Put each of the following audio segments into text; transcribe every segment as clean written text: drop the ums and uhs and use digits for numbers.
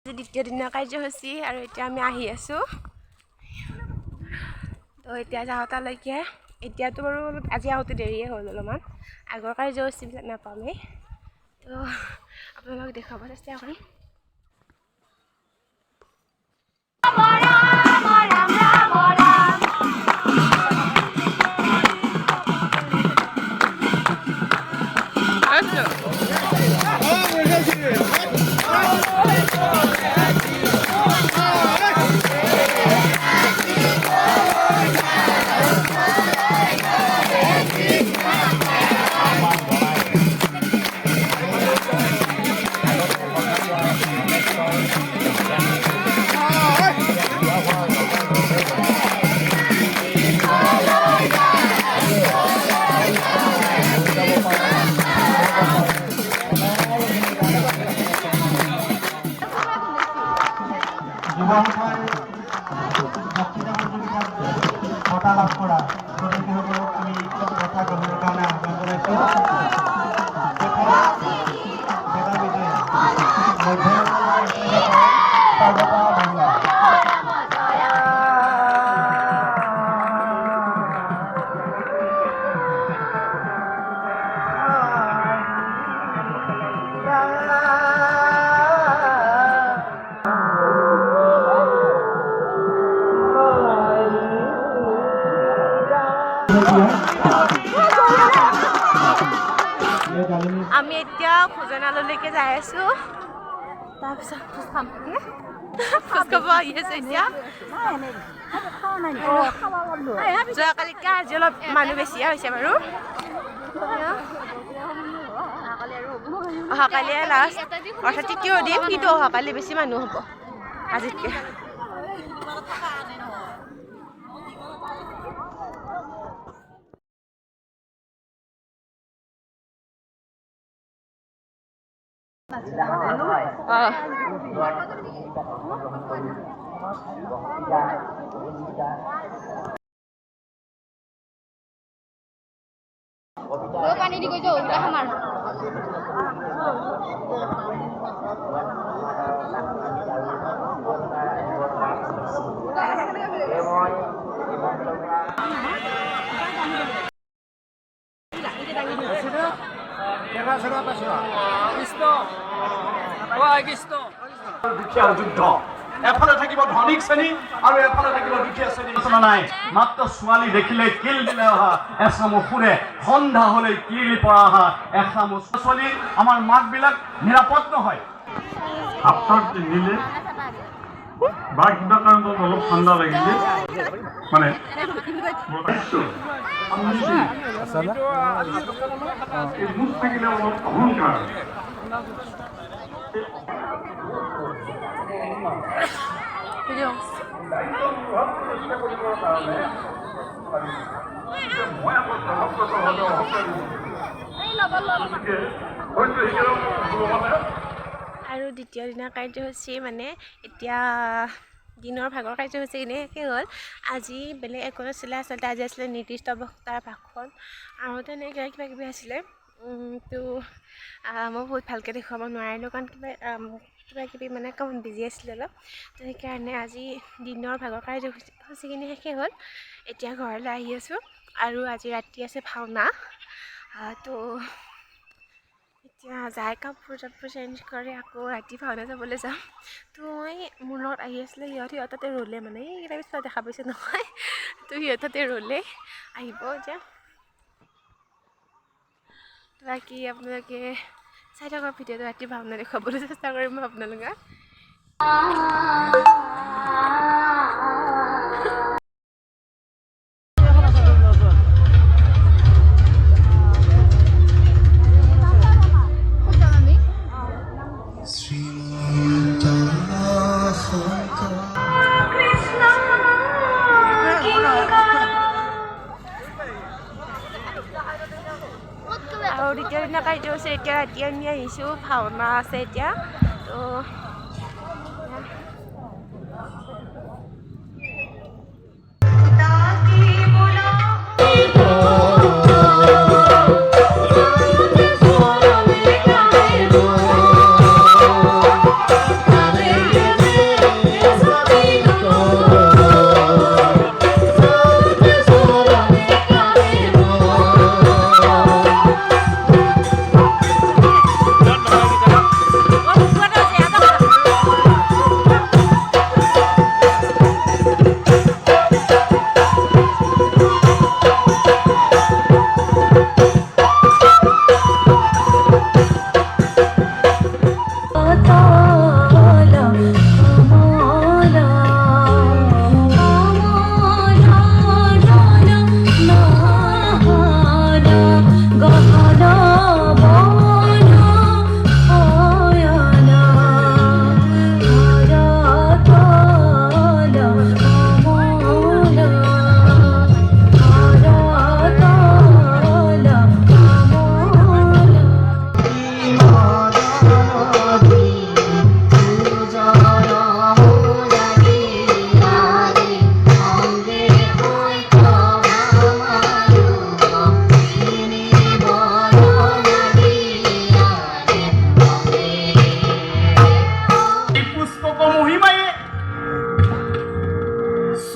দ্বিতীয় দিনৰ কাৰ্যসূচী আৰু এতিয়া আমি আহি আছোঁ। তো এতিয়া যাওঁতালৈকে এতিয়াতো বাৰু আজি আহোঁতে দেৰিয়ে হ'ল অলপমান, আগৰ কাৰ্যসূচীবিলাক নাপামেই। তো আপোনালোকক দেখুৱাব চেষ্টা কৰিম। বঁটা লাভ কৰা প্ৰতিনিধিসকলক আমি বঁটা গ্ৰহণৰ কাৰণে আহ্বান জনাইছোঁ। আমি এতিয়া ভোজনালয়লৈকে যাই আছোঁ। তাৰপিছত খোজ খাব আহি আছে এতিয়া। যোৱাকালিতকৈ আজি অলপ মানুহ বেছিয়ে হৈছে বাৰু। অহাকালি লাষ্ট অৰ্থাৎ তৃতীয় দিন, কিন্তু অহাকালি বেছি মানুহ হ'ব আজিতকৈ। পানী দি গৈ যাওঁ আমাৰ দুখীয়া যুদ্ধ, এফালে থাকিব ধনিক শ্ৰেণী আৰু এফালে থাকিব দুখীয়া শ্ৰেণী। নাই মাত্ৰ ছোৱালী দেখিলে কিল দিলে অহা, এচাম সুৰে সন্ধ্যা হলে কিলি পৰা অহা, এচাম ছোৱালী আমাৰ মাকবিলাক নিৰাপদ নহয়। হাতত পিন্ধিলে বা কিবা কাৰণত অলপ ঠাণ্ডা লাগিলে মানে মুখ থাকিলে অলপ অহংকাৰ। আৰু দ্বিতীয় দিনৰ কাৰ্যসূচী মানে এতিয়া দিনৰ ভাগৰ কাৰ্যসূচী এনেই শেষ হ'ল। আজি বেলেগ একো নাছিলে, আচলতে আজি আছিলে নিৰ্দিষ্ট বক্তাৰ ভাষণ আৰু তেনেকৈ কিবা কিবি আছিলে। তো মই বহুত ভালকৈ দেখুৱাব নোৱাৰিলোঁ, কাৰণ কিবা কিবি মানে অকণমান বিজি আছিলোঁ অলপ। তো সেইকাৰণে আজি দিনৰ ভাগৰ কাৰ্যসূচীখিনি শেষেই হ'ল। এতিয়া ঘৰলৈ আহি আছোঁ আৰু আজি ৰাতি আছে ভাওনা। তো এতিয়া যাই কাপোৰ চেঞ্জ কৰি আকৌ ৰাতি ভাওনা চাবলৈ যাম। তো মই মোৰ লগত আহি আছিলে সিহঁত তাতে ৰ'লে, মানে এইকেইটা পিছত দেখা পাইছে নহয়। তো সিহঁত তাতে ৰ'লে আহিব এতিয়া। বাকী আপোনালোকে চাই থকা ভিডিঅ'টো ৰাতি ভাওনা দেখুৱাবলৈ চেষ্টা কৰিম মই আপোনালোকক। আৰু দ্বিতীয় দিনা কাৰ্যসূচী এতিয়া ৰাতি আমি আহিছোঁ, ভাওনা আছে এতিয়া। তো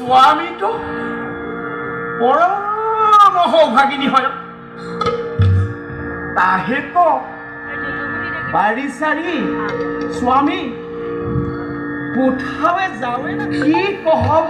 স্বামীটো পৰম সৌভাগিনী হয় তাহে তো বাড়ি সাৰি স্বামী কোথাও যাবে না কি কহব